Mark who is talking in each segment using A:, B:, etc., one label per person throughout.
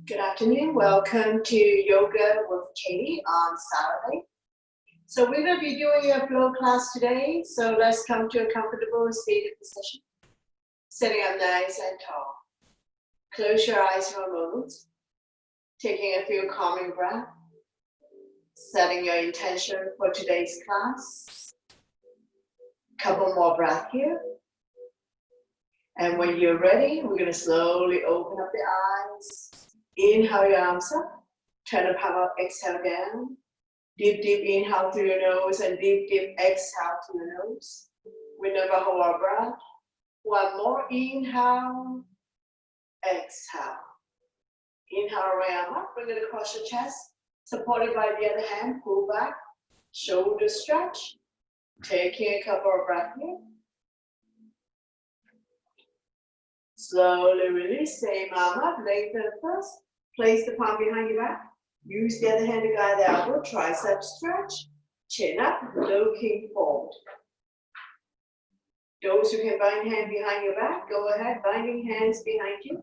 A: Good afternoon. Welcome to Yoga with Katie on Saturday. So we're going to be doing a flow class today. So let's come to a comfortable seated position. Sitting up nice and tall. Close your eyes for a moment. Taking a few calming breaths. Setting your intention for today's class. Couple more breaths here. And when you're ready, we're going to slowly open up the eyes. Inhale your arms up. Turn the palm up, exhale down. Deep, deep inhale through your nose and deep, deep exhale through your nose. We never hold our breath. One more inhale, exhale. Inhale, right arm up, bring it across your chest. Supported by the other hand, pull back. Shoulder stretch. Taking a couple of breaths here. Slowly release, same arm up, lengthen first. Place the palm behind your back. Use the other hand to guide the elbow, tricep stretch. Chin up, looking forward. Those who can bind hand behind your back, go ahead, binding hands behind you.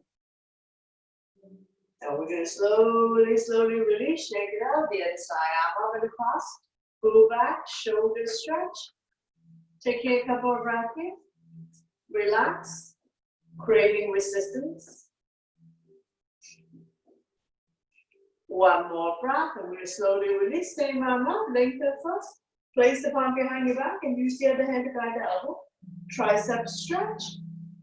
A: Now we're going to slowly, slowly release, shake it out, the other side, arm up and across. Pull back, shoulder stretch. Taking a couple of breaths here. Relax, creating resistance. One more breath, and we're going to slowly release, same arm up, lengthen first. Place the palm behind your back and use the other hand to guide the elbow. Tricep stretch.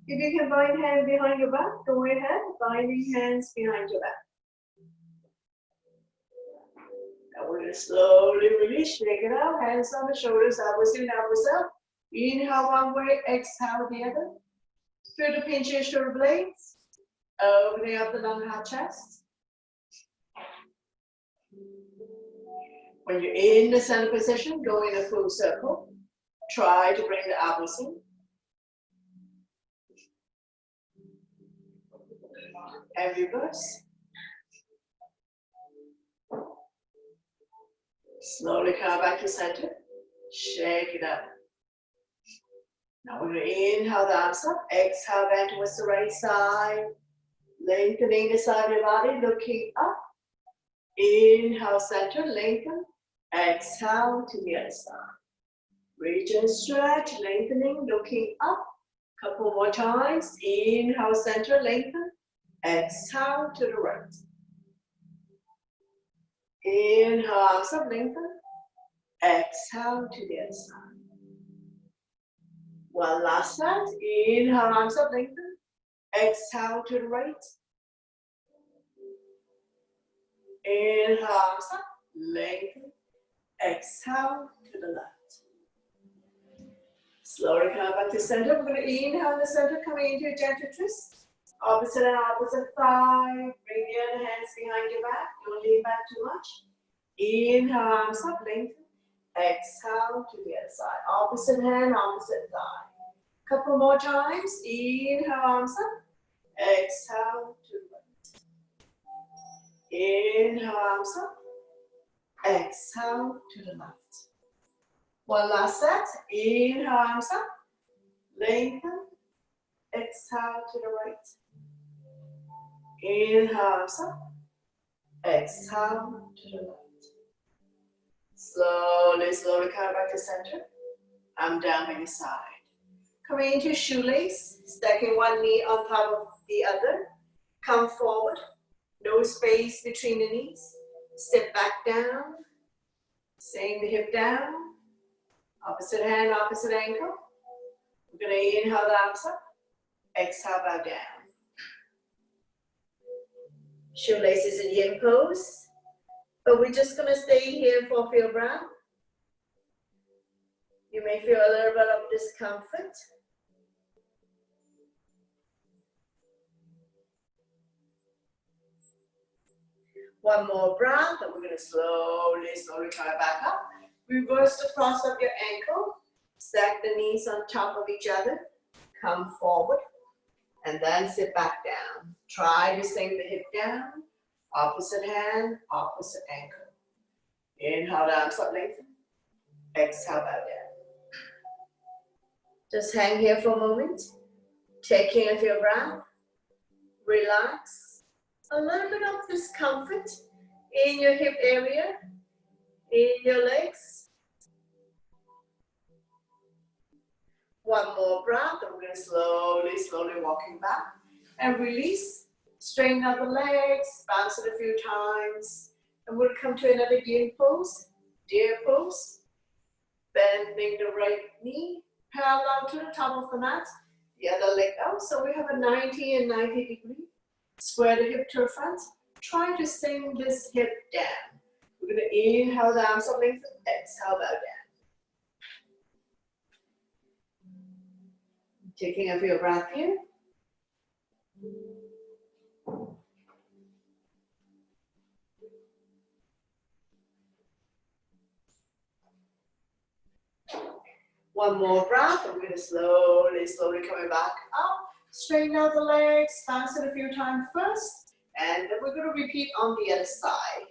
A: If you can bind hand behind your back, go ahead, binding hands behind your back. Now we're going to slowly release, shake it out, hands on the shoulders, elbows in, elbows up. Inhale one way, exhale the other. Feel the pinch your shoulder blades, opening up the lung, heart, chest. When you're in the center position, go in a full circle. Try to bring the elbows in. And reverse. Slowly come back to center. Shake it up. Now we're going to inhale the arms up. Exhale, bend towards the right side. Lengthening the side of your body, looking up. Inhale, center, lengthen. Exhale to the other side. Reach and stretch, lengthening, looking up. Couple more times. Inhale, center, lengthen. Exhale to the right. Inhale, arms up, lengthen. Exhale to the other side. One last set. Inhale, arms up, lengthen. Exhale to the right. Inhale, arms up, lengthen. Exhale to the left. Slowly come back to center. We're going to inhale in the center, coming into a gentle twist. Opposite and opposite thigh. Bring the other hands behind your back. Don't lean back too much. Inhale, arms up, lengthen. Exhale to the other side. Opposite hand, opposite thigh. Couple more times. Inhale, arms up. Exhale to the right. Inhale, arms up. Exhale to the left. One last set. Inhale, arms up. Lengthen. Exhale to the right. Inhale, arms up. Exhale to the right. Slowly, slowly come back to center. I'm down by your side. Coming into shoelace. Stacking one knee on top of the other. Come forward. No space between the knees. Step back down. Same the hip down. Opposite hand, opposite ankle. We're going to inhale the arms up. Exhale, bow down. Shoelaces in yin pose. But we're just going to stay here for a few breaths. You may feel a little bit of discomfort. One more breath, and we're going to slowly, slowly come back up. Reverse the cross of your ankle. Stack the knees on top of each other. Come forward. And then sit back down. Try to sink the hip down. Opposite hand, opposite ankle. Inhale, the arms up, lengthen. Exhale, bow down. Just hang here for a moment. Taking a few breaths. Relax. A little bit of discomfort in your hip area, in your legs. One more breath, and we're going to slowly walking back. And release. Straighten out the legs, bounce it a few times. And we'll come to another deer pose. Deer pose. Bending the right knee parallel to the top of the mat. The other leg out. So we have a 90 and 90 degree. Square the hip to the front. Try to sink this hip down. We're going to inhale the arms up, length, exhale, bow down. Taking a few breaths here. One more breath, and we're going to slowly coming back up. Straighten out the legs, bounce it a few times first, and then we're going to repeat on the other side.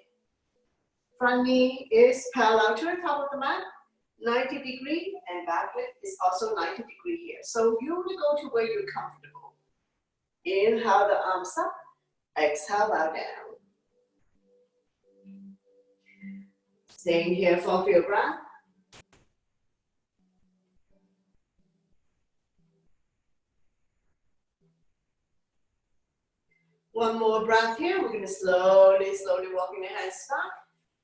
A: Front knee is parallel to the top of the mat, 90 degree, and back leg is also 90 degree here. So you want to go to where you're comfortable. Inhale the arms up, exhale, bow down. Staying here for a few breaths. One more breath here. We're going to slowly walking the hands back.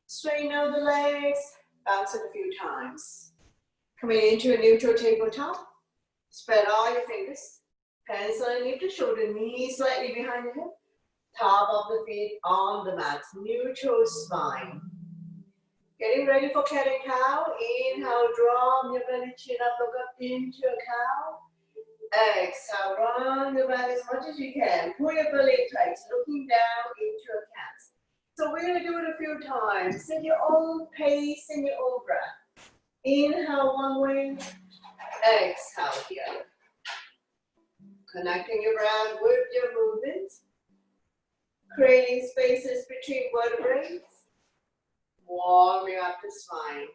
A: Straighten out the legs. Bounce it a few times. Coming into a neutral tabletop. Spread all your fingers. Hands underneath the shoulder. Knees slightly behind your hip. Top of the feet on the mat. Neutral spine. Getting ready for cat and cow. Inhale, draw your belly chin up. Look up into a cow. Exhale, round your back as much as you can. Pull your belly tight, looking down into a cat. So we're going to do it a few times. At your own pace and your own breath. Inhale one way, exhale the other. Connecting your breath with your movement. Creating spaces between vertebrae. Warming up the spine.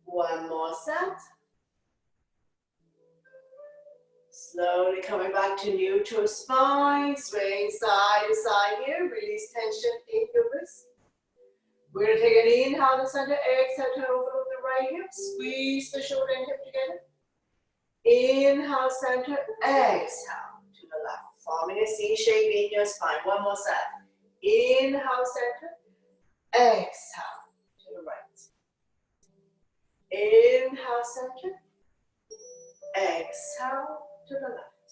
A: One more set. Slowly coming back to neutral spine, swaying side to side here. Release tension in your wrist. We're going to take an inhale to center, exhale, turn over the right hip. Squeeze the shoulder and hip together. Inhale, center, exhale to the left. Forming a C shape in your spine. One more set. Inhale, center, exhale to the right. Inhale, center, exhale to the left.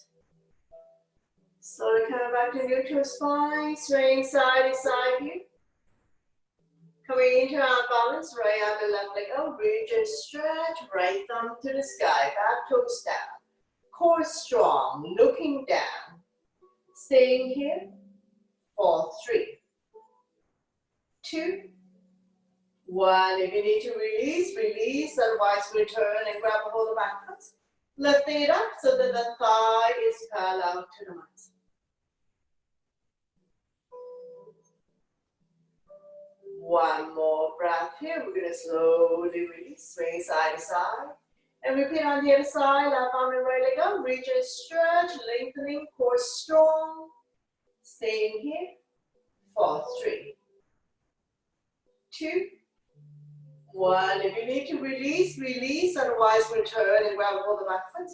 A: Slowly coming back to neutral spine, swaying side to side here. Coming into our balance, right arm and left leg out, reach and stretch, right thumb to the sky, back toes down. Core strong, looking down. Staying here for 3, 2, 1. If you need to release, release, otherwise return and grab a hold of the back foot. Lifting it up so that the thigh is parallel to the mat. One more breath here. We're going to slowly release, swing side to side. And repeat on the other side, left arm and right leg up. Reach and stretch, lengthening, core strong. Staying here for 3, 2, 1. If you need to release, release. Otherwise, return and grab hold of the back foot.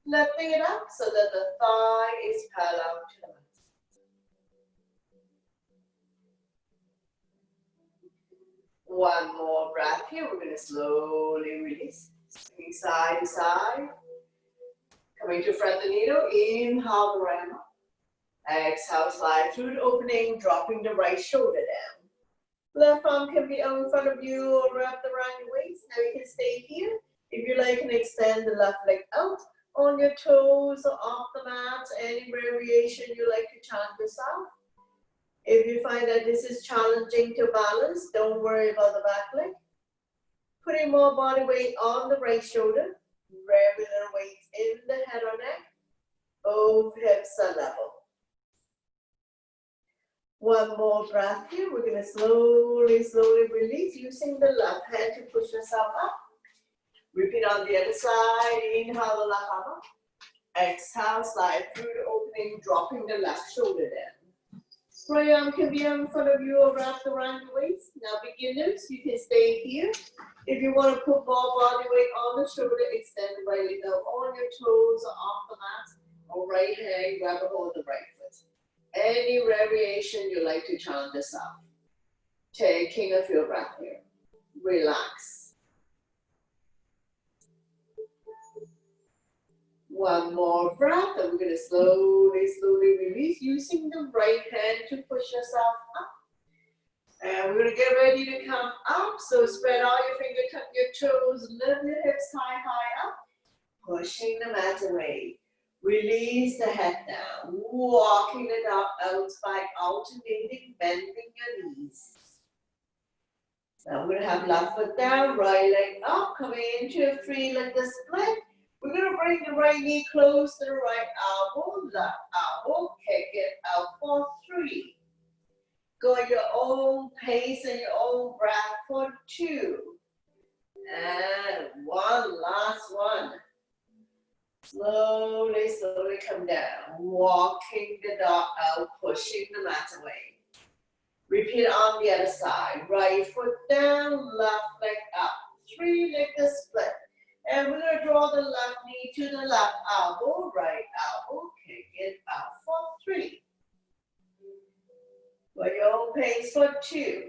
A: Lifting it up so that the thigh is parallel to the mat. One more breath here. We're going to slowly release. Swinging side to side. Coming to front the needle. Inhale the right arm. Exhale, slide through the opening, dropping the right shoulder down. Left arm can be out in front of you or wrapped around your waist. Now you can stay here. If you like, you can extend the left leg out on your toes or off the mat. Any variation you like to chant yourself. If you find that this is challenging to balance, don't worry about the back leg. Putting more body weight on the right shoulder. Regular weight in the head or neck. Both hips are level. One more breath here. We're going to slowly release using the left hand to push yourself up. Repeat on the other side. Inhale the left arm up. Exhale, slide through the opening, dropping the left shoulder down. Right arm can be in front of you or wrapped around your waist. Now beginners, you can stay here. If you want to put more body weight on the shoulder, extend the right leg out on your toes or off the mat, or right hand, grab a hold of the right foot. Any variation you like to chant this out. Taking a few breaths here. Relax. One more breath, and we're going to slowly release, using the right hand to push yourself up. And we're going to get ready to come up. So spread all your fingertips, your toes, lift your hips high up. Pushing the mat away. Release the head down. Walking the dog out, spine alternating, bending your knees. Now we're going to have left foot down, right leg up, coming into a free leg split. We're going to bring the right knee close to the right elbow, left elbow, kick it out for 3. Go at your own pace and your own breath for 2. And 1, last one. Slowly come down, walking the dog out, pushing the mat away. Repeat on the other side. Right foot down, left leg up. 3 leg split. And we're going to draw the left knee to the left elbow, right elbow, kick it out for 3. Go at your own pace for 2.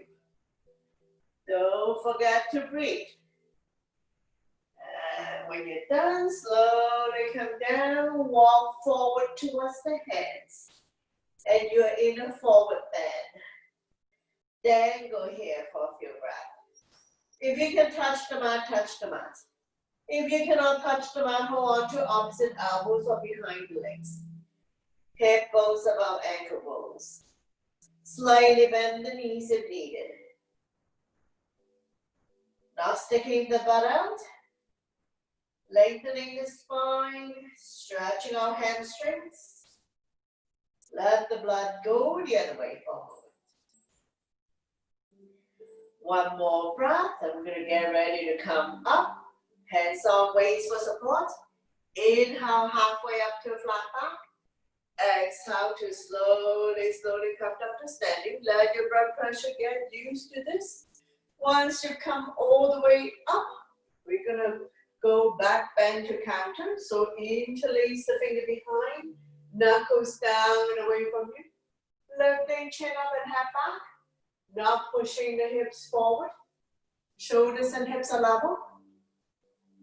A: Don't forget to breathe. And when you're done, slowly come down, walk forward towards the hands. And you're in a forward bend. Then go here for a few breaths. If you can touch the mat, touch the mat. If you cannot touch the mat, hold on to opposite elbows or behind the legs. Hip bones above ankle bones. Slightly bend the knees if needed. Now sticking the butt out. Lengthening the spine, stretching our hamstrings. Let the blood go the other way forward. One more breath, and we're going to get ready to come up. Hands on waist for support. Inhale, halfway up to a flat back. Exhale to slowly come up to standing. Let your blood pressure get used to this. Once you come all the way up, we're going to go back bend to counter. So interlace the finger behind, knuckles down and away from you. Lifting chin up and head back. Now pushing the hips forward. Shoulders and hips are level.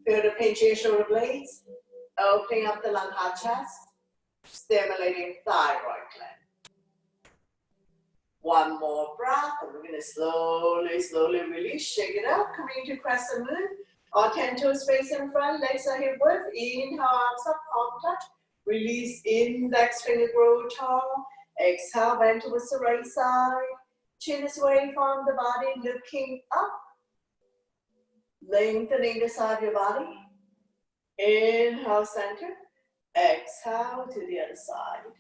A: Feel the pinch in your shoulder blades. Opening up the lung, heart, chest. Stimulating thyroid gland. One more breath, and we're going to slowly release. Shake it up, coming to crescent moon. Or 10 toes face in front, legs are hip width. Inhale, arms up, palm touch. Release, index finger grow tall. Exhale, bend towards the right side. Chin is away from the body, looking up. Lengthening the side of your body. Inhale, center. Exhale to the other side.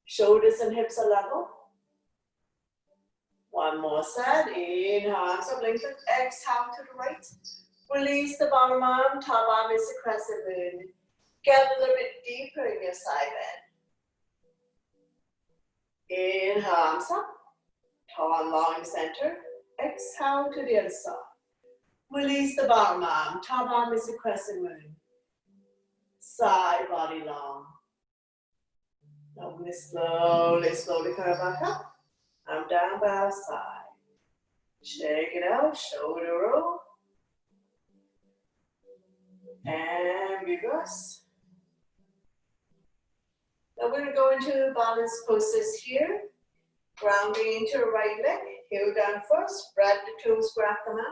A: Shoulders and hips are level. One more set. Inhale, arms up, lengthen. Exhale to the right. Release the bottom arm. Top arm is the crescent moon. Get a little bit deeper in your side bend. Inhale, arms up. Tall, long, center. Exhale to the other side. Release the bottom arm. Top arm is the crescent moon. Side body long. Now we're going to slowly come back up. I'm down by our side. Shake it out, shoulder roll. And reverse. Now we're going to go into balance poses here. Grounding into the right leg. Heel down first. Spread the toes, grab the mat.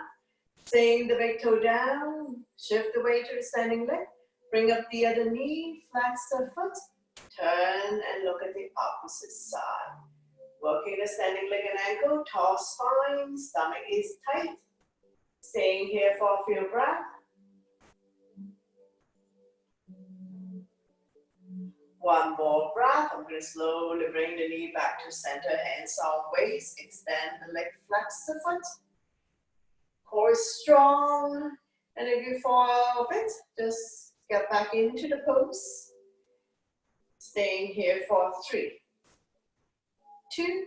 A: Sink the big toe down. Shift the weight to the standing leg. Bring up the other knee. Flex the foot. Turn and look at the opposite side. Working the standing leg and ankle. Tall spine. Stomach is tight. Staying here for a few breaths. One more breath. I'm going to slowly bring the knee back to center, hands on waist. Extend the leg, flex the foot. Core is strong. And if you fall out of it, just get back into the pose. Staying here for 3, 2,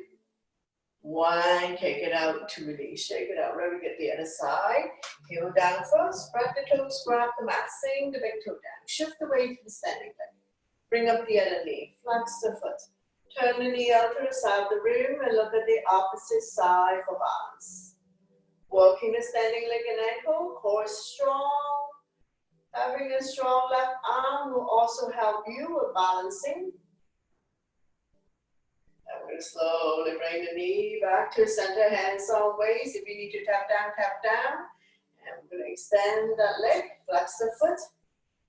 A: 1. Kick it out to release. Shake it out. Very good. The other side. Heel down first. Spread the toes. Grab the mat. Sink the big toe down. Shift the weight to the standing leg. Bring up the other knee. Flex the foot. Turn the knee out to the side of the room and look at the opposite side for balance. Working the standing leg and ankle. Core strong. Having a strong left arm will also help you with balancing. I'm going to slowly bring the knee back to center, hands on waist. If you need to tap down, tap down. And I'm going to extend that leg, flex the foot.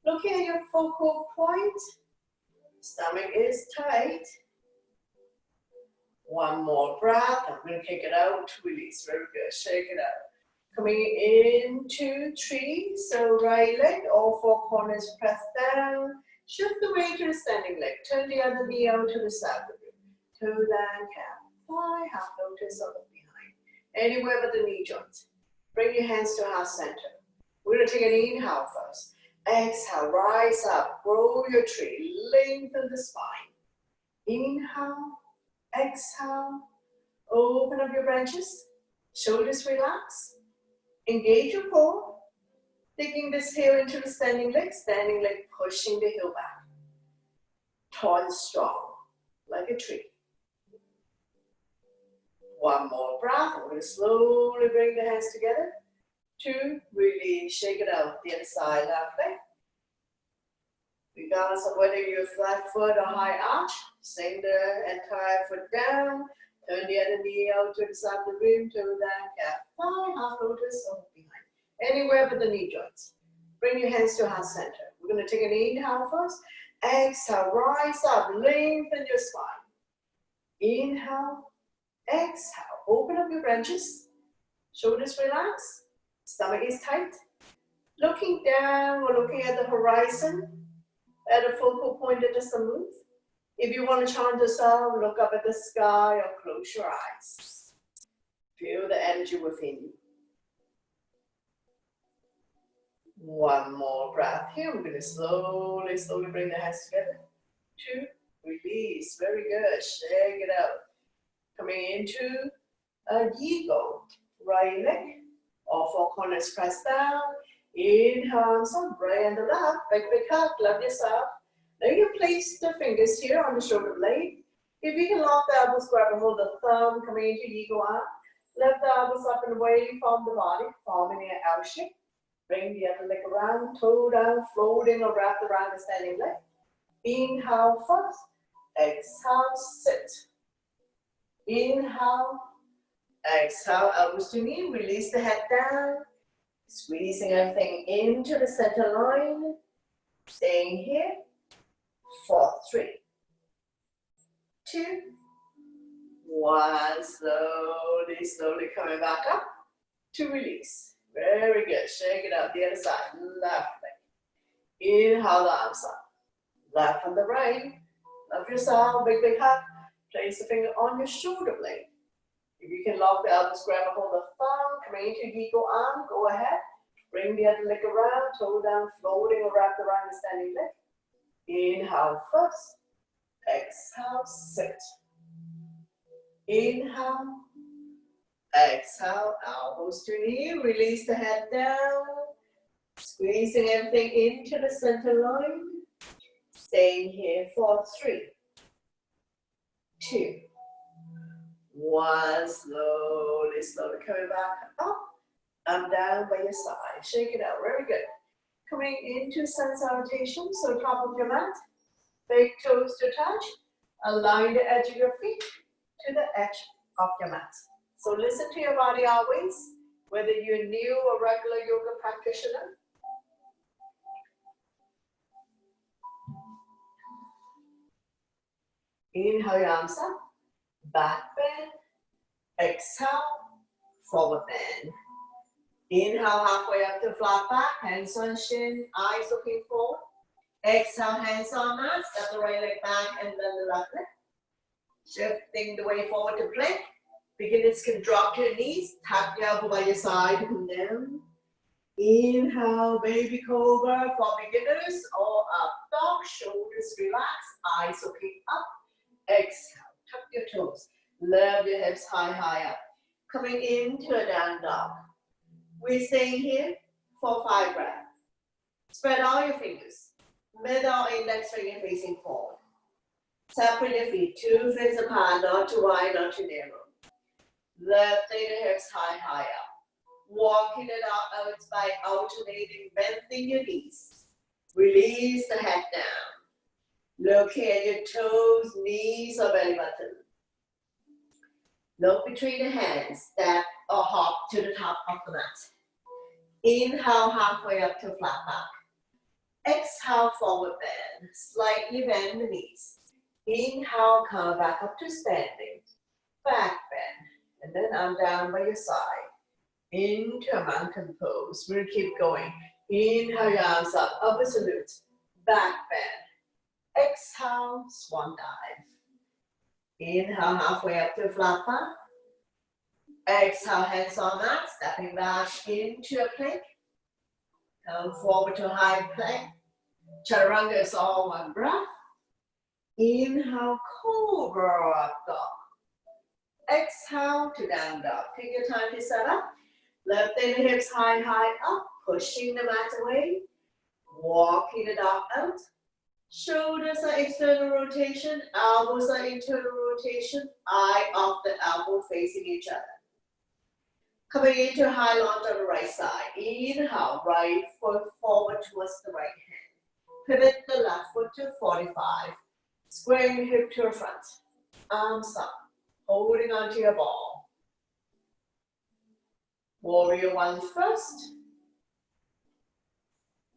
A: Looking at your focal point. Stomach is tight. One more breath. I'm going to kick it out to release. Very good. Shake it out. Coming into 3. So right leg, all 4 corners press down. Shift the weight to the standing leg. Turn the other knee out to the side of the room. Toe down, calf, thigh, half lotus or look behind. Anywhere but the knee joints. Bring your hands to heart center. We're going to take an inhale first. Exhale, rise up, grow your tree, lengthen the spine. Inhale, exhale, open up your branches, shoulders relax, engage your core, taking this heel into the standing leg pushing the heel back. Tall and strong, like a tree. One more breath. We're going to slowly bring the hands together. 2, release, shake it out. The other side, left leg. Regardless of whether you're flat foot or high arch, sink the entire foot down. Turn the other knee out to the side of the room, toe down, calf, thigh, half lotus, or behind. Anywhere but the knee joints. Bring your hands to heart center. We're going to take an inhale first. Exhale, rise up, lengthen your spine. Inhale, exhale, open up your branches. Shoulders relax. Stomach is tight. Looking down or looking at the horizon, at a focal point that doesn't move. If you want to chant yourself, look up at the sky or close your eyes. Feel the energy within you. One more breath here. We're going to slowly bring the hands together. 2, release. Very good. Shake it out. Coming into a Yigo. Right leg. All 4 corners press down. Inhale, arms up, right and the left. Big hug, love yourself. Now you place the fingers here on the shoulder blade. If you can lock the elbows, grab and hold the thumb, coming into Yigo arm. Lift the elbows up and away from the body, forming an L shape. Bring the other leg around, toe down, floating or wrapped around the standing leg. Inhale first. Exhale, sit. Inhale. Exhale, elbows to knee. Release the head down. Squeezing everything into the center line. Staying here for 3, 2, 1. Slowly coming back up to release. Very good. Shake it out. The other side. Left leg. Inhale the arms up. Left and the right. Love yourself. Big hug. Place the finger on your shoulder blade. If you can lock the elbows, grab a hold of the thumb, coming into Yigo arm, go ahead. Bring the other leg around, toe down, floating or wrapped around the standing leg. Inhale first. Exhale, sit. Inhale. Exhale, elbows to knee. Release the head down. Squeezing everything into the center line. Staying here for 3, 2, 1. Slowly coming back up and down by your side. Shake it out. Very good. Coming into sun salutation. So top of your mat. Big toes to touch. Align the edge of your feet to the edge of your mat. So listen to your body always, whether you're new or regular yoga practitioner. Inhale your arms up. Back bend. Exhale, forward bend. Inhale, halfway up to flat back, hands on shin, eyes looking forward. Exhale, hands on mat, step the right leg back and then the left leg. Shifting the way forward to plank. Beginners can drop to your knees, tap the elbow by your side, come down. Inhale, baby cobra for beginners or up dog, shoulders relaxed. eyes looking up. Exhale, tuck your toes. Lift your hips high up. Coming into a down dog. We're staying here for 5 breaths. Spread all your fingers. Middle index finger facing forward. Separate your feet 2 feet apart, not too wide, not too narrow. Lifting the hips high up. Walking it out by alternating, bending your knees. Release the head down. Looking at your toes, knees or belly button. Look between the hands, step or hop to the top of the mat. Inhale halfway up to flat back. Exhale, forward bend. Slightly bend the knees. Inhale, come back up to standing. Back bend. And then arm down by your side. Into a mountain pose. We'll keep going. Inhale your arms up. Upward salute. Back bend. Exhale, swan dive. Inhale, halfway up to flat back. Exhale, hands on mat. Stepping back into a plank. Come forward to high plank. Chaturanga is all one breath. Inhale, cobra up dog. Exhale to down dog. Take your time to set up. Lifting the hips high up. Pushing the mat away. Walking the dog out. Shoulders are external rotation. Elbows are internal rotation. Eye of the elbow facing each other. Coming into high lunge on the right side. Inhale, right foot forward towards the right hand. Pivot the left foot to 45. Squaring the hip to the front. Arms up. Holding onto your ball. Warrior 1 first.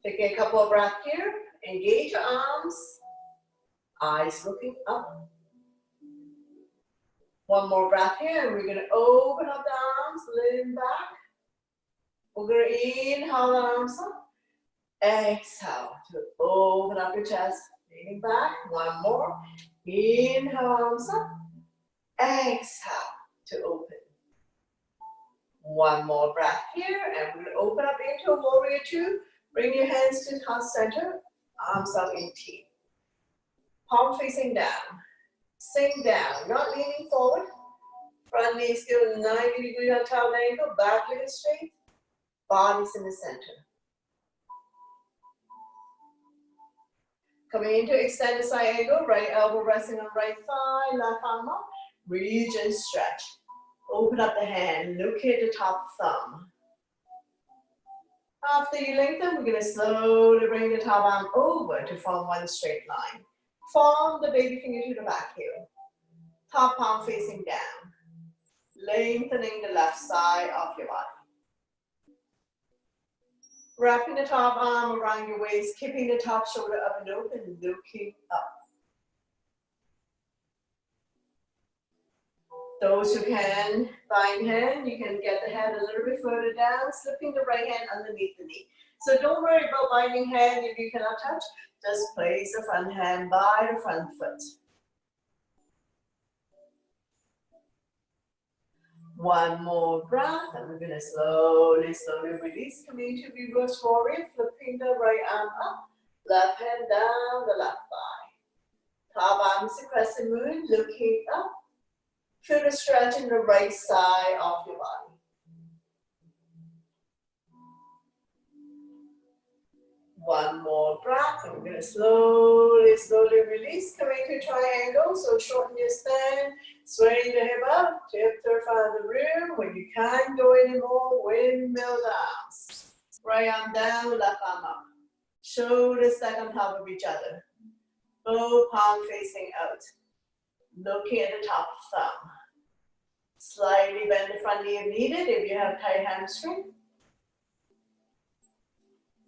A: Take a couple of breaths here. Engage your arms. Eyes looking up. One more breath here, and we're going to open up the arms, lean back. We're going to inhale the arms up. Exhale to open up your chest, leaning back. One more. Inhale, arms up. Exhale to open. One more breath here, and we're going to open up into a warrior 2. Bring your hands to heart center, arms up in T. Palm facing down. Sink down, not leaning forward. Front knee still 90 degrees on top angle, back leg is straight. Body's in the center. Coming into extended side angle, right elbow resting on right thigh, left arm up. Reach and stretch. Open up the hand, look at the top thumb. After you lengthen, we're going to slowly bring the top arm over to form one straight line. Form the baby finger to the back heel. Top palm facing down. Lengthening the left side of your body. Wrapping the top arm around your waist, keeping the top shoulder up and open, looking up. Those who can, bind hand, you can get the head a little bit further down, slipping the right hand underneath the knee. So don't worry about binding hand if you cannot touch. Just place the front hand by the front foot. One more breath, and we're going to slowly release. Coming to reverse warrior, flipping the right arm up, left hand down the left thigh. Top arm is a crescent moon, looking up. Feel the stretch in the right side of your body. One more breath, and we're going to slowly release. Coming to triangle, so shorten your stand, swaying the hip up, tip to the front of the room. When you can't go anymore, windmill arms. Right arm down, left arm up. Shoulders stack on top of each other. Both palms facing out. Looking at the top thumb. Slightly bend the front knee if needed, if you have tight hamstring.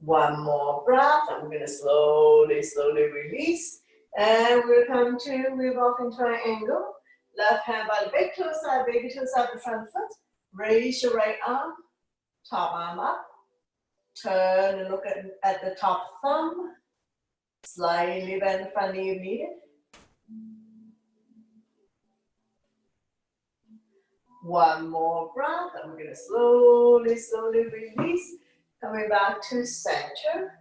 A: One more breath, and we're going to slowly release. And we'll come to revolving triangle. Left hand by the big toe side, baby toe side, the front foot. Raise your right arm, top arm up. Turn and look at the top thumb. Slightly bend the front knee if needed. One more breath, and we're going to slowly release. Coming back to center.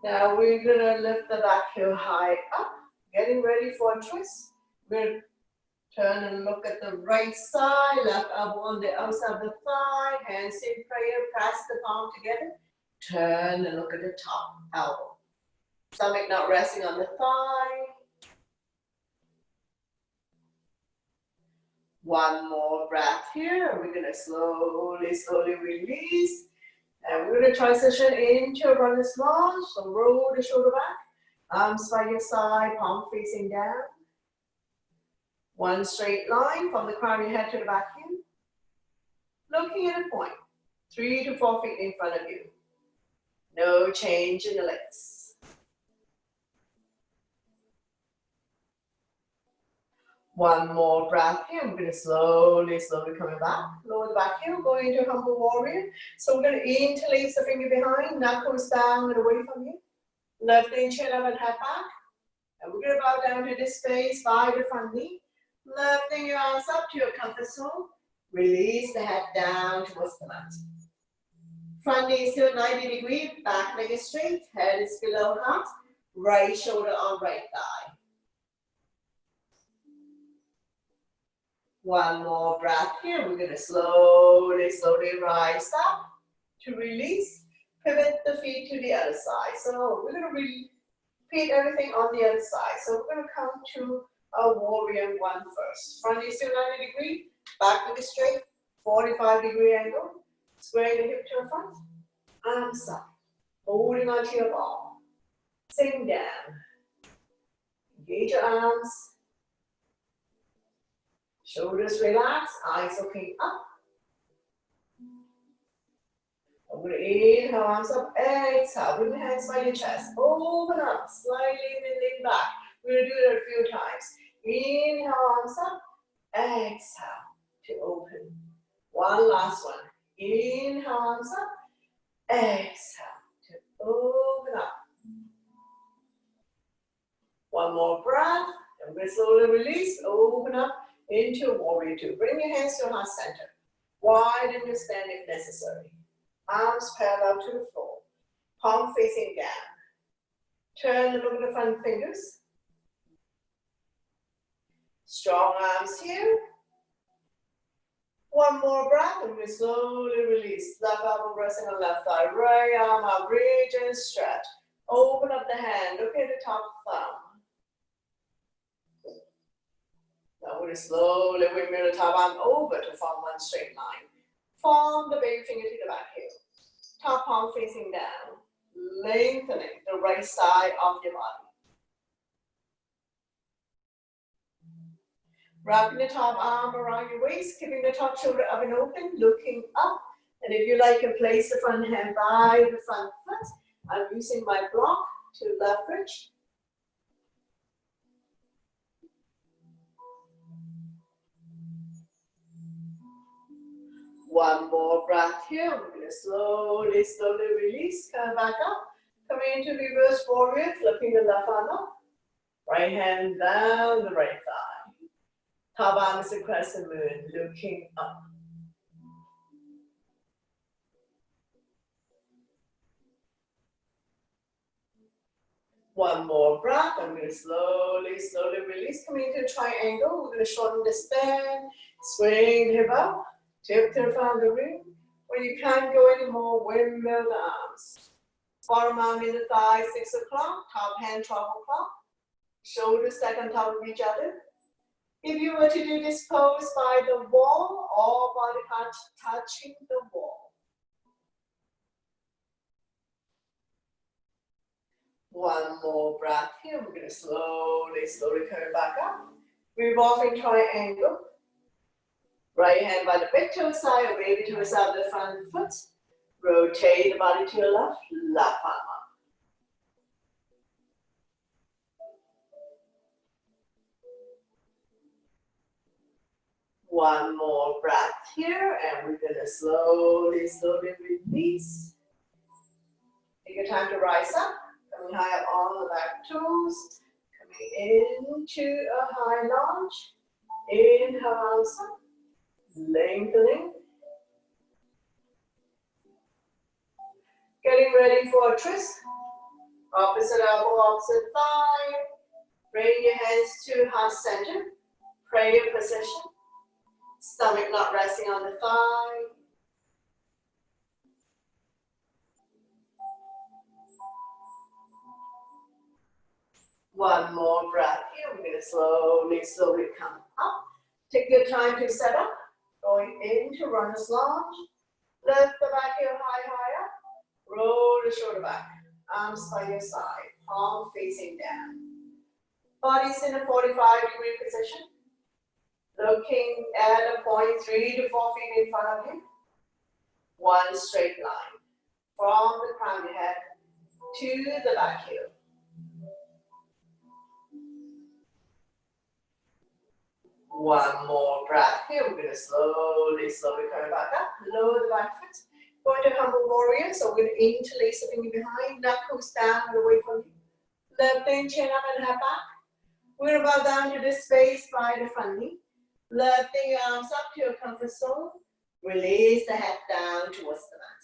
A: Now we're gonna lift the back heel high up, getting ready for a twist. We're turn and look at the right side, left elbow on the outside of the thigh, hands in prayer, press the palm together. Turn and look at the top elbow. Stomach not resting on the thigh. One more breath here. We're gonna slowly release. And we're gonna transition into a runner's lunge. So roll the shoulder back, arms by your side, palm facing down. One straight line from the crown of your head to the back heel. Looking at a point, 3 to 4 feet in front of you. No change in the legs. One more breath here. We're going to slowly coming back. Lower the back heel, going into humble warrior. So we're going to interlace the finger behind, knuckles down and away from you. Lifting chin up and head back. And we're going to bow down to this space by the front knee. Lifting your arms up to your comfort zone. Release the head down towards the mat. Front knee is still 90 degrees, back leg is straight, head is below heart, right shoulder on right thigh. One more breath here. We're going to slowly rise up to release. Pivot the feet to the other side. So we're going to repeat everything on the other side. So we're going to come to a warrior one first. Front knee is still 90 degrees, back leg is straight, 45-degree angle. Square the hip to the front, arms up, holding onto your ball. Sink down. Engage your arms. Shoulders relax, eyes looking up. I'm going to inhale, arms up, exhale. Bring the hands by your chest. Open up, slightly lean back. We're going to do it a few times. Inhale, arms up, exhale to open. One last one. Inhale, arms up, exhale to open up. One more breath, and we'll slowly release, open up into warrior two. Bring your hands to heart center. Widen your stand if necessary. Arms parallel to the floor, palm facing down. Turn and look at the front fingers. Strong arms here. One more breath, and we slowly release. Left elbow resting on left thigh. Right arm up, reach and stretch. Open up the hand, look at the top thumb. Now we're going to slowly windmill the top arm over to form one straight line. Form the baby finger to the back heel. Top palm facing down. Lengthening the right side of your body. Wrapping the top arm around your waist, keeping the top shoulder up and open, looking up. And if you like, you can place the front hand by the front foot. I'm using my block to leverage. One more breath here. We're going to slowly release. Come back up. Coming into reverse warrior, flipping the left arm up. Right hand down the right thigh. Top arm is a crescent moon, looking up. One more breath. I'm going to slowly release. Coming into a triangle. We're going to shorten the stand. Swing the hip up. Tip to the front of the ring. When you can't go anymore, windmill the arms. Bottom arm in the thigh, 6 o'clock. Top hand, 12 o'clock. Shoulders stack on top of each other. If you were to do this pose by the wall, all body parts touching the wall. One more breath here. We're going to slowly come back up. Revolving triangle. Right hand by the big toe side, baby toe side of the front foot. Rotate the body to your left, left arm up. One more breath here, and we're going to slowly release. Take your time to rise up, coming high up on the back toes, coming into a high lunge. Inhale, arms up, lengthening. Getting ready for a twist. Opposite elbow, opposite thigh. Bring your hands to heart center. Prayer position. Stomach not resting on the thigh. One more breath here. We're going to slowly come up. Take your time to set up. Going into runner's lunge. Lift the back heel high up. Roll the shoulder back. Arms by your side. Palm facing down. Body's in a 45-degree position. Looking at a point 3 to 4 feet in front of you. One straight line. From the crown of your head to the back heel. One more breath here. We're going to slowly come back up. Lower the back foot. Going to humble warrior. So we're going to interlace the finger behind. Knuckles down and away from you. Lifting chin up and head back. We're about down to this space by the front knee. Lifting your arms up to your comfort zone. Release the head down towards the mat.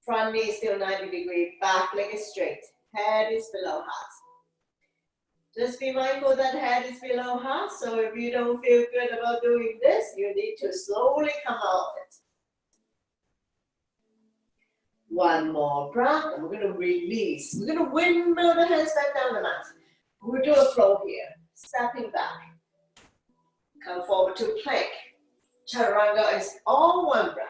A: Front knee is still 90 degrees. Back leg is straight. Head is below heart. Just be mindful that head is below heart. So if you don't feel good about doing this, you need to slowly come out of it. One more breath, and we're going to release. We're going to windmill the hands back down the mat. We'll do a flow here. Stepping back. Come forward to plank. Chaturanga is all one breath.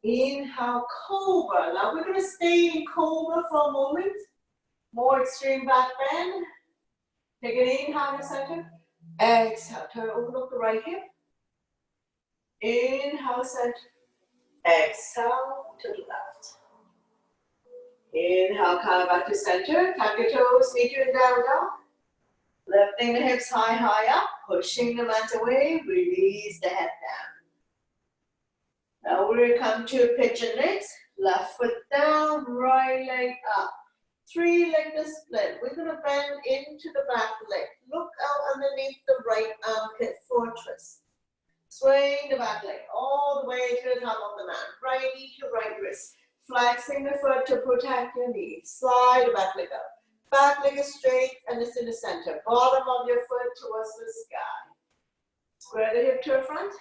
A: Inhale, cobra. Now we're going to stay in cobra for a moment. More extreme back bend. Take an inhale to center. Exhale, turn, open up the right hip. Inhale, center. Exhale to the left. Inhale, come back to center. Tuck your toes, meet you in down dog. Lifting the hips high up. Pushing the mat away. Release the head down. Now we're going to come to pigeon legs. Left foot down, right leg up. 3-legged split. We're going to bend into the back leg. Look out underneath the right armpit for a twist. Swing the back leg all the way to the top of the mat. Right knee to right wrist. Flexing the foot to protect your knee. Slide the back leg up. Back leg is straight and it's in the center. Bottom of your foot towards the sky. Square the hip to the front.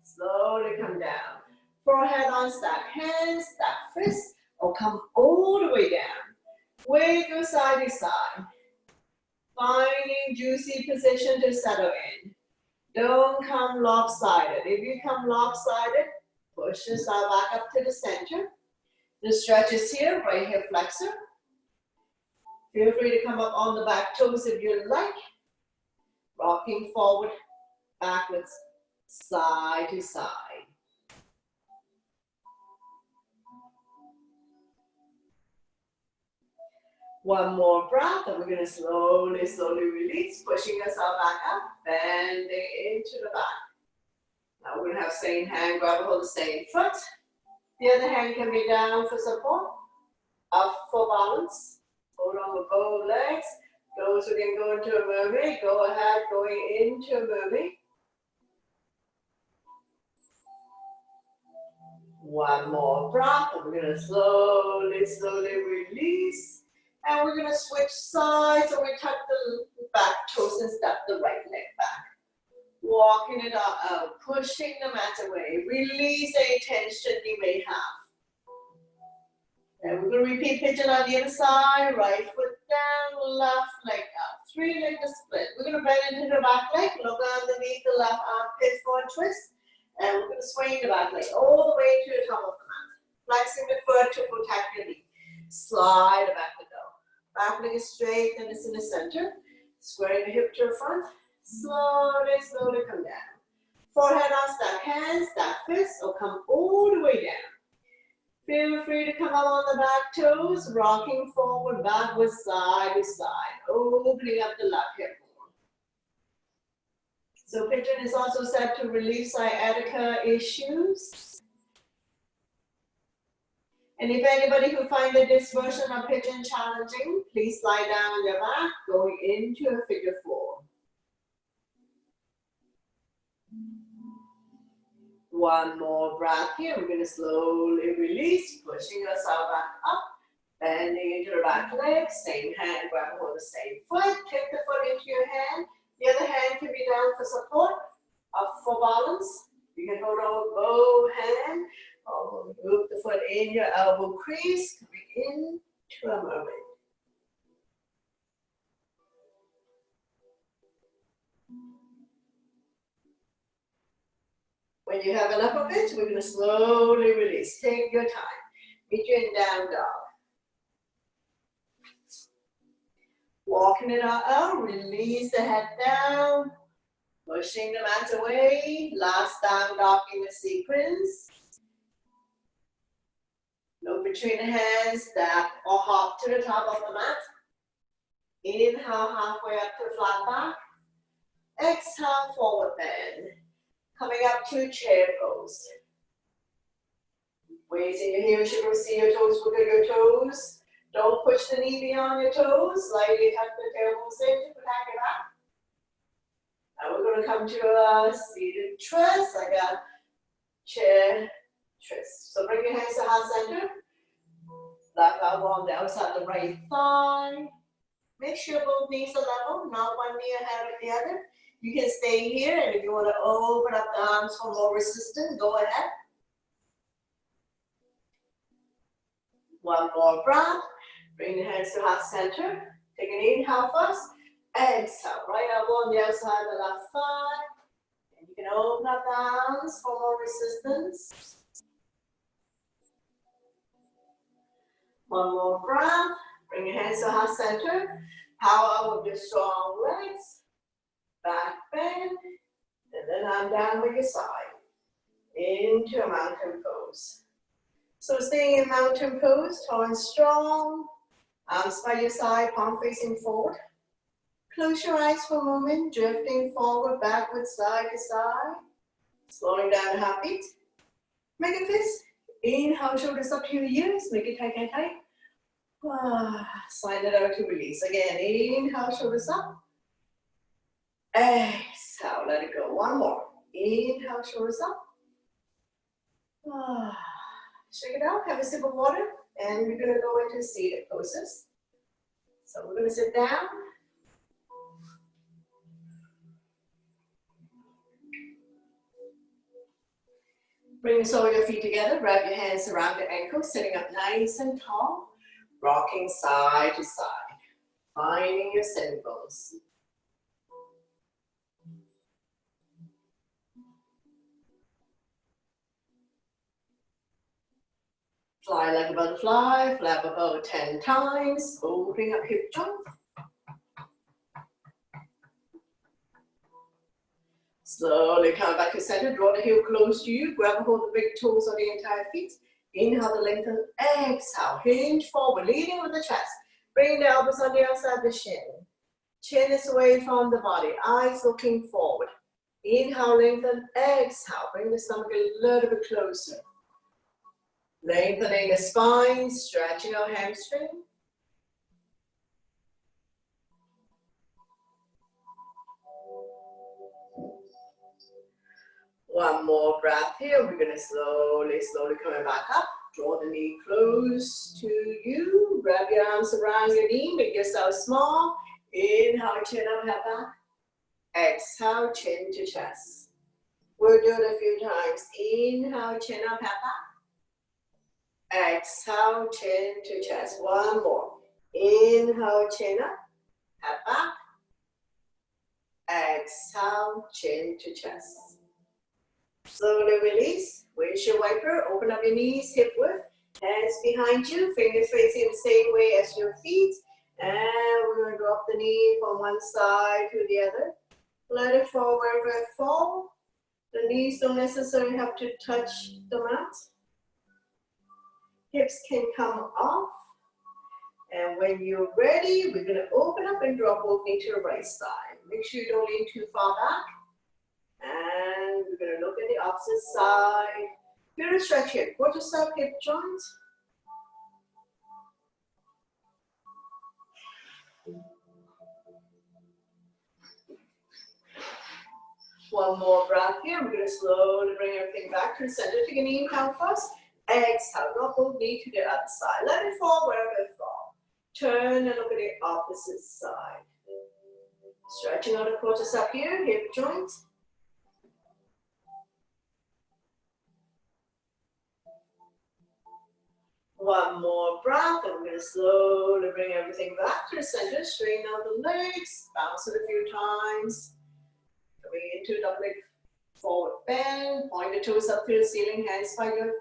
A: Slowly come down. Forehead on stack hands, stack fists, or come all the way down. Wiggle side to side. Finding juicy position to settle in. Don't come lopsided. If you come lopsided, push yourself back up to the center. The stretch is here, right hip flexor. Feel free to come up on the back toes if you like. Rocking forward, backwards, side to side. One more breath, and we're going to slowly release, pushing yourself back up, bending into the back. Now we're going to have same hand grab hold the same foot. The other hand can be down for support, up for balance. Hold on with both legs. Those who can go into a mermaid, go ahead, going into a mermaid. One more breath, and we're going to slowly release. And we're going to switch sides, so we tuck the back toes and step the right leg back. Walking it out, pushing the mat away. Release any tension you may have. And we're going to repeat pigeon on the other side. Right foot down, left leg up. 3-legged split. We're going to bend into the back leg. Look underneath the left armpit for a twist. And we're going to swing the back leg all the way to the top of the mat. Flexing the foot to protect your knee. Slide the back leg out. Back leg is straight and it's in the center. Squaring the hip to the front. Slowly come down. Forehead on stack hands, stack fists, or come all the way down. Feel free to come up on the back toes, rocking forward, backwards, side to side, opening up the left hip more. So pigeon is also said to relieve sciatica issues. And if anybody who finds this version of pigeon challenging, please lie down on your back, going into a figure 4. One more breath here. We're going to slowly release, pushing yourself back up, bending into the back leg, same hand, grab hold of the same foot, take the foot into your hand. The other hand can be down for support, up for balance. You can hold on both hands, or move the foot in your elbow crease, coming into a mermaid. When you have enough of it, we're going to slowly release. Take your time. Meet you in down dog. Walking it out, release the head down, pushing the mat away. Last down dog in the sequence. Look between the hands, step or hop to the top of the mat. Inhale, halfway up to flat back. Exhale, forward bend. Coming up to chair pose. Raising your heels, you can see your toes, look at your toes. Don't push the knee beyond your toes. Slightly tuck the tailbones in to protect your back. And we're going to come to a seated twist, like a chair twist. So bring your hands to heart center. Left elbow on the outside of the right thigh. Make sure both knees are level, not one knee ahead of the other. You can stay here, and if you want to open up the arms for more resistance, go ahead. One more breath. Bring the hands to heart center. Take an inhale first. Exhale. Right elbow on the outside of the left thigh. And you can open up the arms for more resistance. One more breath. Bring your hands to heart center. Power up with your strong legs. Back bend. And then I'm down with your side. Into a mountain pose. So staying in mountain pose, tall and strong. Arms by your side, palm facing forward. Close your eyes for a moment, drifting forward, backward, side to side. Slowing down the heartbeat. Make a fist. Inhale, shoulders up to your ears. Make it tight, tight, tight. Slide it out to release. Again, inhale, shoulders up. Exhale, let it go. One more. Inhale, shoulders up. Shake it out, have a sip of water, and we're going to go into seated poses. So we're going to sit down. Bring the sole of your feet together, wrap your hands around your ankles, sitting up nice and tall, rocking side to side, finding your sitting pose. Fly like a butterfly, flap above 10 times, opening up hip joint. Slowly come back to center, draw the heel close to you, grab a hold of the big toes on the entire feet. Inhale to lengthen, exhale, hinge forward, leading with the chest. Bring the elbows on the outside of the shin. Chin is away from the body, eyes looking forward. Inhale, lengthen, exhale, bring the stomach a little bit closer. Lengthening the spine, stretching our hamstring. One more breath here. We're going to slowly coming back up. Draw the knee close to you. Wrap your arms around your knee. Make yourself small. Inhale, chin up, head back. Exhale, chin to chest. We'll do it a few times. Inhale, chin up, head back. Exhale, chin to chest. One more. Inhale, chin up, head back. Exhale, chin to chest. Slowly release. Windshield wiper. Open up your knees, hip width. Hands behind you. Fingers facing the same way as your feet. And we're going to drop the knee from one side to the other. Let it fall wherever it falls. The knees don't necessarily have to touch the mat. Hips can come off. And when you're ready, we're going to open up and drop both knees to the right side. Make sure you don't lean too far back. And we're going to look at the opposite side. Feel the stretch here. Quarter-step hip joint. One more breath here. We're going to slowly bring everything back to the center. Take an inhale first. Exhale. Drop both knees to the other side. Let it fall wherever it falls. Turn and look at the opposite side. Stretching out the quadratus up here, hip joint. One more breath, and we're going to slowly bring everything back to the center. Straighten out the legs, bounce it a few times. Coming into double leg forward bend, point the toes up to the ceiling, hands by your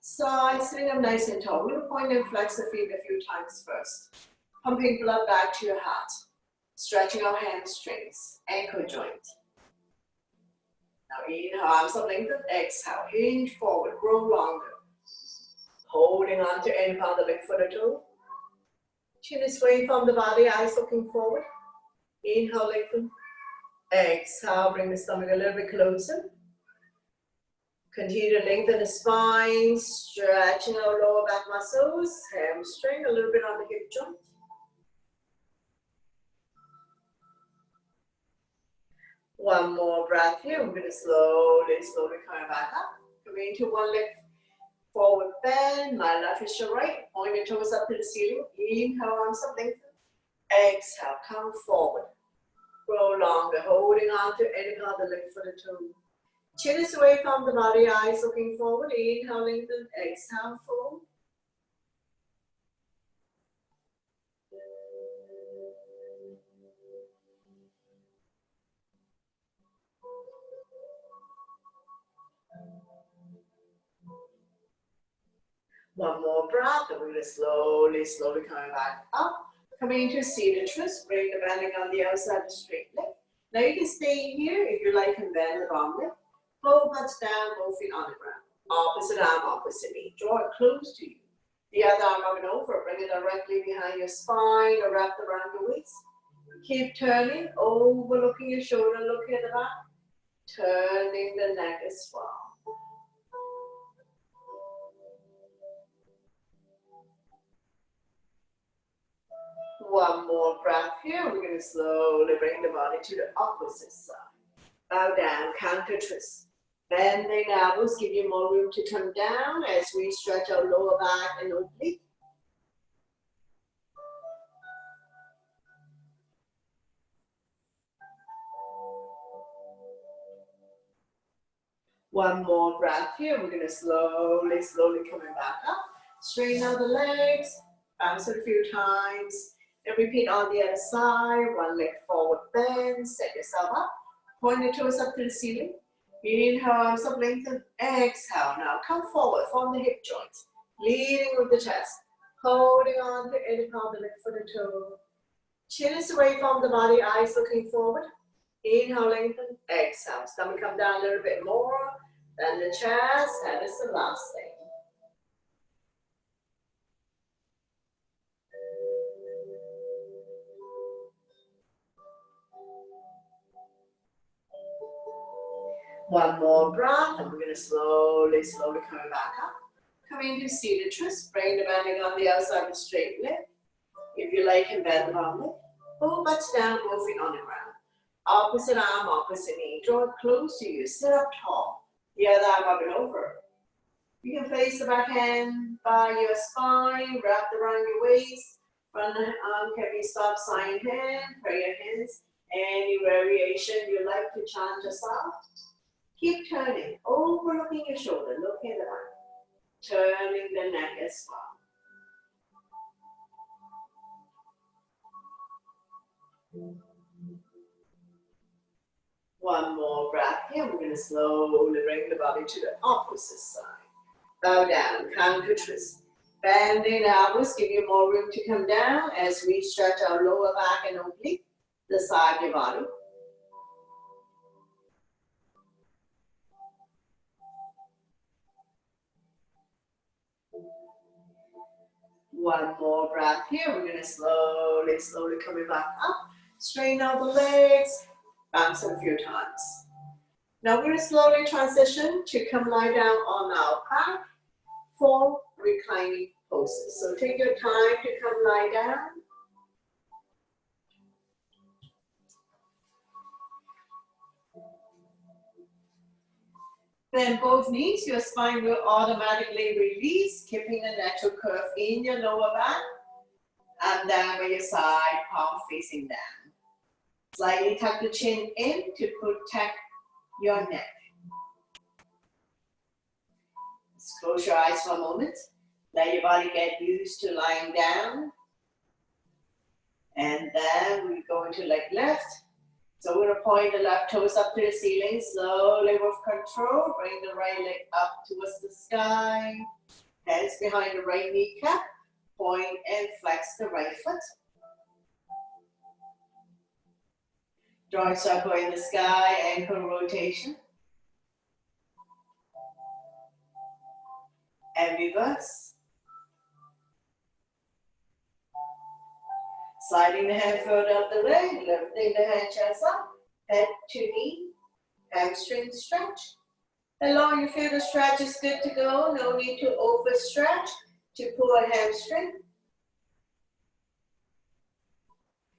A: side, sitting up nice and tall. We're going to point and flex the feet a few times first. Pumping blood back to your heart. Stretching our hamstrings, ankle joint. Now inhale, arms up lengthened, exhale, hinge forward, grow longer. Holding on to any part of the leg, foot or toe. Chin is away from the body, eyes looking forward. Inhale, lengthen. Exhale, bring the stomach a little bit closer. Continue to lengthen the spine, stretching our lower back muscles, hamstring, a little bit on the hip joint. One more breath here. We're going to slowly come back up. Coming into one leg forward bend. My left is your right. Point your toes up to the ceiling. Inhale, arms up, lengthen. Exhale, come forward. Grow longer, holding on to any part of the leg, foot or toe. Chin is away from the body, eyes looking forward. Inhale, lengthen. Exhale, fold. One more breath, and we're going to slowly coming back up. Coming into seated twist, bring the bending on the outside of the straight leg. Now you can stay here if you like and bend the wrong leg. Both butts down, both feet on the ground. Opposite arm, opposite knee. Draw it close to you. The other arm up and over, bring it directly behind your spine or wrap around your waist. Keep turning, overlooking your shoulder, looking at the back. Turning the neck as well. One more breath here. We're going to slowly bring the body to the opposite side. Bow down, counter twist. Bend the elbows, give you more room to come down as we stretch our lower back and oblique. One more breath here. We're going to slowly coming back up. Straighten out the legs, bounce it a few times. And repeat on the other side. One leg forward bend, set yourself up. Point your toes up to the ceiling. Inhale, arms up, lengthen. Exhale. Now come forward, form the hip joints. Leading with the chest. Holding on to any part of the leg, foot or toe. Chin is away from the body, eyes looking forward. Inhale, lengthen. Exhale. Stomach come down a little bit more. Then the chest. That is the last thing. One more breath, and we're going to slowly coming back up. Coming into seated twist, bring the bending on the outside of the straight leg. If you like, and bend the wrong leg. Both butts down, both feet on the ground. Opposite arm, opposite knee. Draw it close to you. Sit up tall. The other arm up and over. You can place the back hand by your spine, wrapped around your waist. Front arm can be stop sign hand, prayer hands. Any variation you like to chant yourself. Keep turning, overlooking your shoulder, looking at the back. Turning the neck as well. One more breath here. We're going to slowly bring the body to the opposite side. Bow down, counter twist. Bending elbows, give you more room to come down as we stretch our lower back and oblique the side of your body. One more breath here. We're going to slowly coming back up. Straighten out the legs. Bounce it a few times. Now we're going to slowly transition to come lie down on our back for reclining poses. So take your time to come lie down. Bend both knees, your spine will automatically release, keeping a natural curve in your lower back. and down by your side, palm facing down. Slightly tuck the chin in to protect your neck. Just close your eyes for a moment. Let your body get used to lying down. And then we go into leg lift. So we're going to point the left toes up to the ceiling. Slowly with control, bring the right leg up towards the sky. Hands behind the right kneecap. Point and flex the right foot. Draw a circle in the sky, ankle rotation. And reverse. Sliding the hand further up the leg, lifting the hand chest up, head to knee, hamstring stretch. Allow you feel the stretch is good to go, no need to overstretch to pull a hamstring.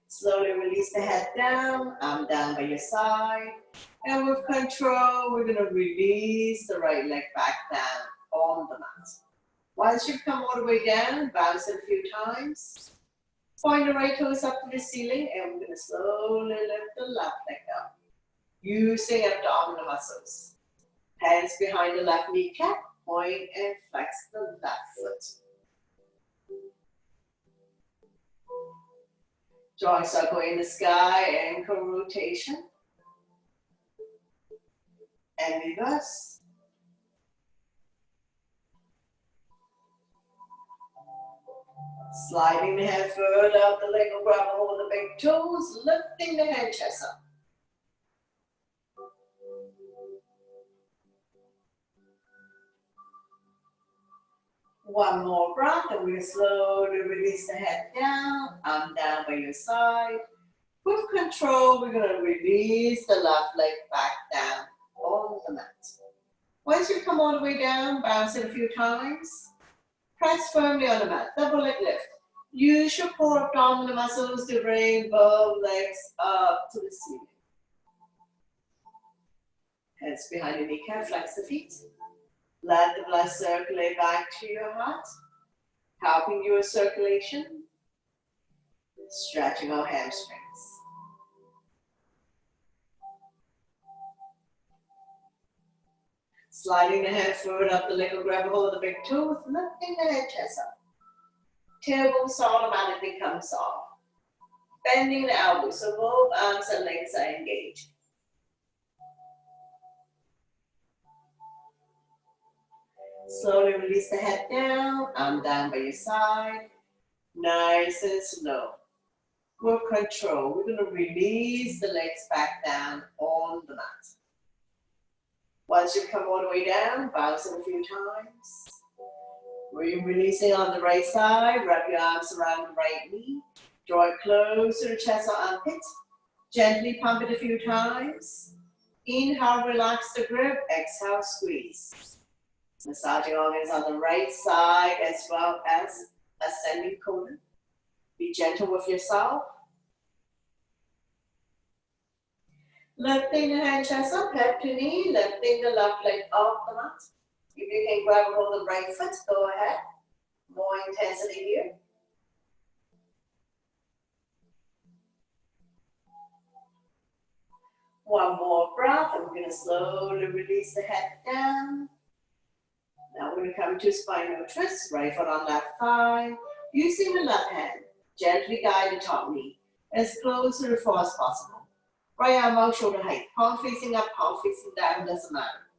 A: Slowly release the head down, arm down by your side. And with control, we're going to release the right leg back down on the mat. Once you've come all the way down, bounce it a few times. Point the right toes up to the ceiling, and we're going to slowly lift the left leg up, using abdominal muscles. Hands behind the left kneecap, point and flex the left foot. Draw a circle in the sky, ankle rotation. And reverse. Sliding the head further up the leg, grab a hold of the big toes, lifting the head chest up. One more breath, and we slowly release the head down, arm down by your side. With control, we're going to release the left leg back down on the mat. Once you come all the way down, bounce it a few times. Press firmly on the mat, double leg lift. Use your core abdominal muscles to bring both legs up to the ceiling. Hands behind the kneecap, flex the feet. Let the blood circulate back to your heart, helping your circulation. Stretching our hamstrings. Sliding the head forward up the leg, grab a hold of the big toes, lifting the head chest up. Tailbones automatically come soft. Bending the elbows so both arms and legs are engaged. Slowly release the head down, arm down by your side. Nice and slow. With control, we're going to release the legs back down on the mat. Once you come all the way down, bounce it a few times. We're releasing on the right side, wrap your arms around the right knee. Draw it close to the chest or armpit. Gently pump it a few times. Inhale, relax the grip. Exhale, squeeze. Massaging organs on the right side as well as ascending colon. Be gentle with yourself. Lifting the hand chest up, head to knee, lifting the left leg off the mat. If you can grab a hold of the right foot, go ahead. More intensity here. One more breath, and we're going to slowly release the head down. Now we're going to come to spinal twist, right foot on left thigh. Using the left hand, gently guide the top knee as close to the floor as possible. Right arm out, shoulder height. Palm facing up, palm facing down, doesn't matter.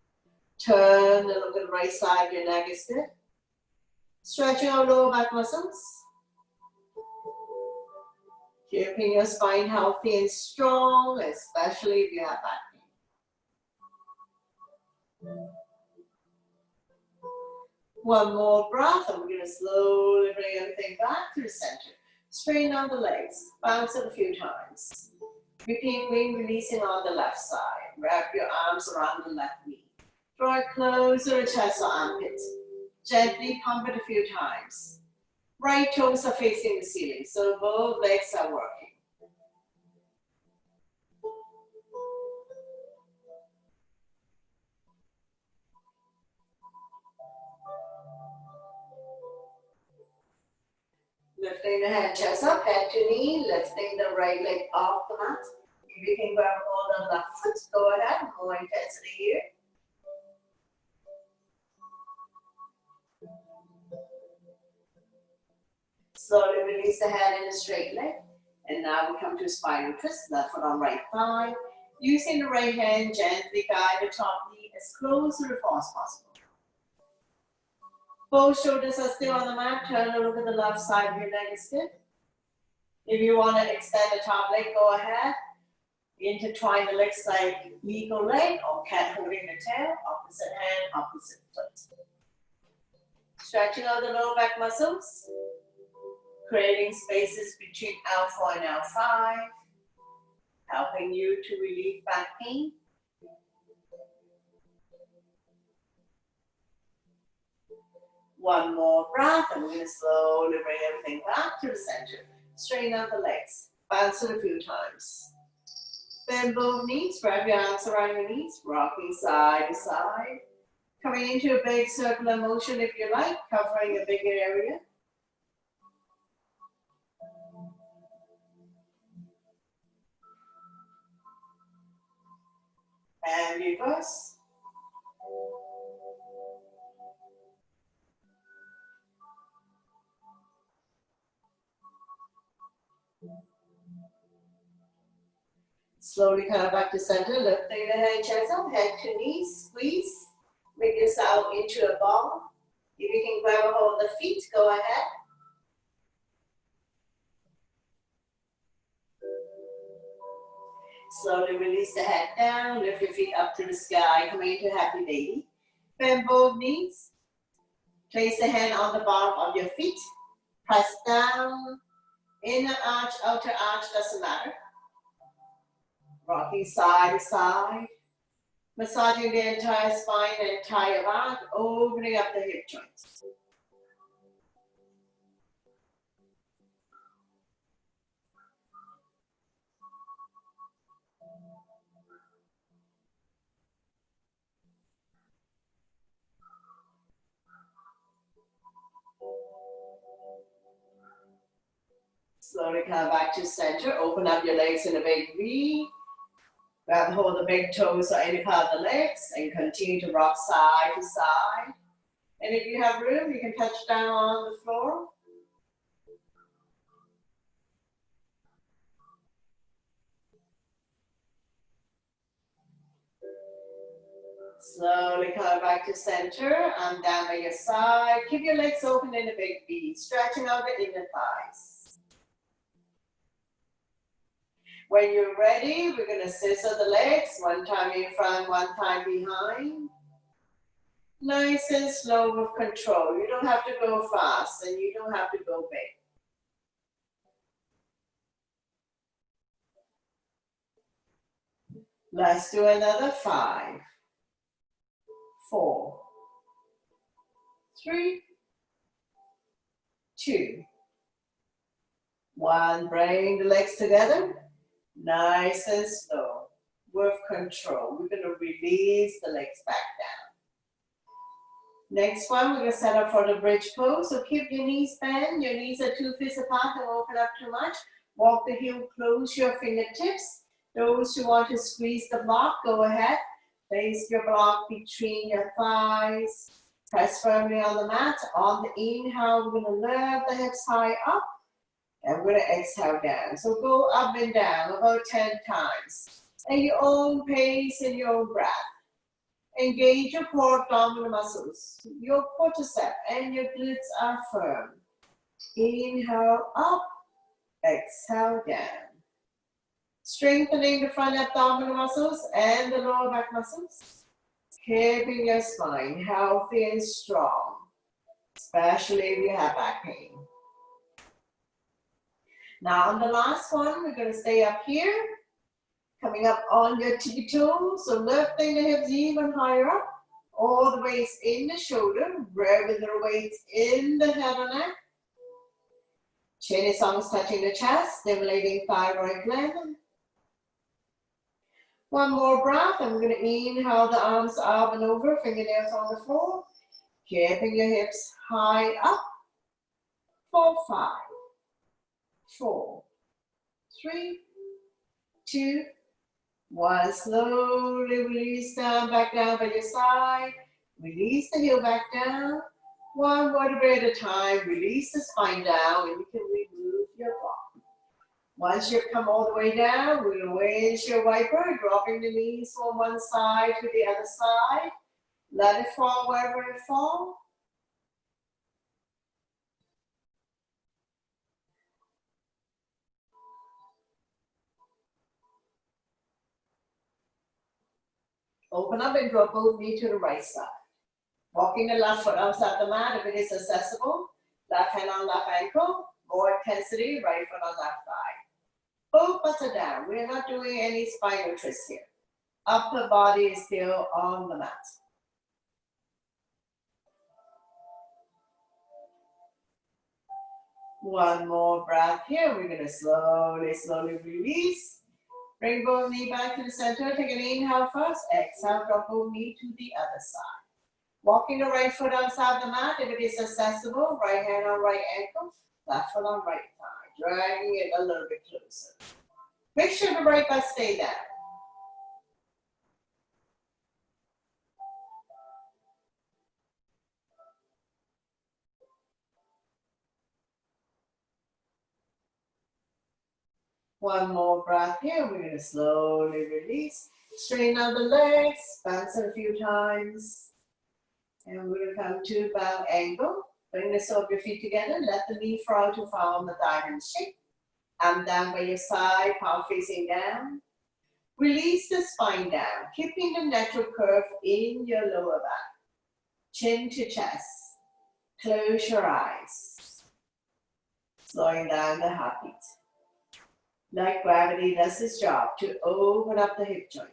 A: Turn and look at the right side, your neck is good. Stretching our lower back muscles. Keeping your spine healthy and strong, especially if you have back pain. One more breath, and we're going to slowly bring everything back to the center. Straighten out the legs, bounce it a few times. Repeating, releasing on the left side. Wrap your arms around the left knee. Draw it close to the chest or armpit. Gently pump it a few times. Right toes are facing the ceiling, so both legs are working. Lift Lifting the head, chest up, head to knee, lifting the right leg off the mat. If you can grab hold of the left foot, go ahead, more intensity here. Slowly release the head in a straight leg. And now we come to a spinal twist, left foot on right thigh. Using the right hand, gently guide the top knee as close to the floor as possible. Both shoulders are still on the mat. Turn to look at the left side of your leg is stiff. If you want to extend the top leg, go ahead. Intertwine the legs like eagle leg or cat holding the tail. Opposite hand, opposite foot. Stretching out the lower back muscles. Creating spaces between L4 and L5. Helping you to relieve back pain. One more breath, and we're going to slowly bring everything back to the center. Straighten out the legs. Bounce it a few times. Bend both knees. Wrap your arms around your knees. Rocking side to side. Coming into a big circular motion if you like, covering a bigger area. And reverse. Slowly come back to center, lifting the head, chest up, head to knees, squeeze. Make this out into a ball. If you can grab a hold of the feet, go ahead. Slowly release the head down, lift your feet up to the sky, coming into happy baby. Bend both knees. Place the hand on the bottom of your feet. Press down, inner arch, outer arch, doesn't matter. Rocking side to side. Massaging the entire spine and entire back, opening up the hip joints. Slowly come back to center. Open up your legs in a big V. Grab hold of the big toes or any part of the legs and continue to rock side to side. And if you have room, you can touch down on the floor. Slowly come back to center and down by your side. Keep your legs open in a big V, stretching out the inner thighs. When you're ready, we're going to scissor the legs, one time in front, one time behind. Nice and slow with control. You don't have to go fast and you don't have to go big. Let's do another 5, 4, 3, 2, 1. Bring the legs together. Nice and slow, with control. We're going to release the legs back down. Next one, we're going to set up for the bridge pose. So keep your knees bent. Your knees are 2 fists apart. Don't open up too much. Walk the heel, close your fingertips. Those who want to squeeze the block, go ahead. Place your block between your thighs. Press firmly on the mat. On the inhale, we're going to lift the hips high up. And we're going to exhale down. So go up and down about 10 times. At your own pace and your own breath. Engage your core abdominal muscles. Your quadricep and your glutes are firm. Inhale up, exhale down. Strengthening the front abdominal muscles and the lower back muscles. Keeping your spine healthy and strong, especially if you have back pain. Now on the last one, we're going to stay up here, coming up on your tippy toes, so lifting the hips even higher up, all the weights in the shoulder, regular weights in the head and neck. Chin is almost touching the chest, stimulating thyroid gland. One more breath, and we're going to inhale the arms up and over, fingernails on the floor, keeping your hips high up for 5, 4, 3, 2, 1. Slowly release down, back down by your side. Release the heel back down. One vertebrae at a time. Release the spine down, and you can remove your block. Once you've come all the way down, we'll raise your wiper, dropping the knees from one side to the other side. Let it fall wherever it falls. Open up and drop both knees to the right side. Walking the left foot outside the mat if it is accessible. Left hand on left ankle. More intensity, right foot on left thigh. Both butts are down. We're not doing any spinal twists here. Upper body is still on the mat. One more breath here. We're going to slowly release. Bring both knee back to the center. Take an inhale first. Exhale, drop both knee to the other side. Walking the right foot outside the mat if it is accessible. Right hand on right ankle. Left foot on right thigh. Dragging it a little bit closer. Make sure the right butt stay down. One more breath here. We're going to slowly release. Straighten out the legs. Bounce it a few times. And we're going to come to bow angle. Bring the sole of your feet together. Let the knee fall to form the diamond shape. Arm down by your side, palm facing down. Release the spine down, keeping the natural curve in your lower back. Chin to chest. Close your eyes. Slowing down the heartbeat. Like gravity does its job to open up the hip joint.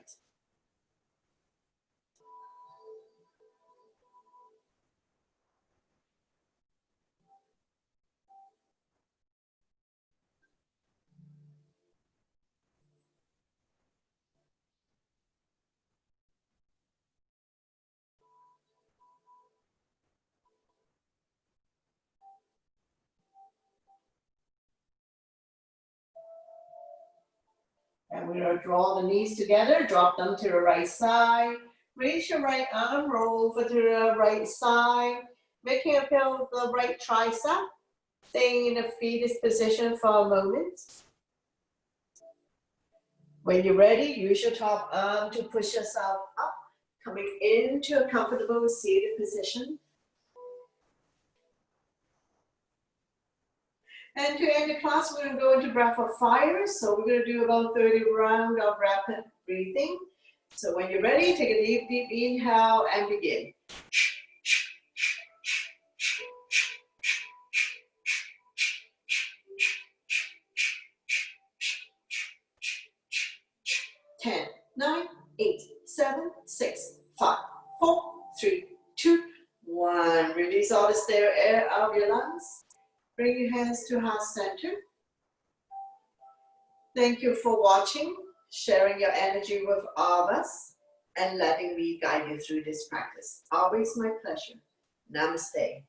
A: And we're going to draw the knees together, drop them to the right side. Raise your right arm, roll over to the right side. Making a feel the right tricep. Staying in the fetus position for a moment. When you're ready, use your top arm to push yourself up. Coming into a comfortable seated position. And to end the class, we're going to go into breath of fire. So we're going to do about 30 rounds of rapid breathing. So when you're ready, take a deep, deep inhale and begin. 10, 9, 8, 7, 6, 5, 4, 3, 2, 1. Release all the stale air out of your lungs. Bring your hands to heart center. Thank you for watching, sharing your energy with all of us, and letting me guide you through this practice. Always my pleasure. Namaste.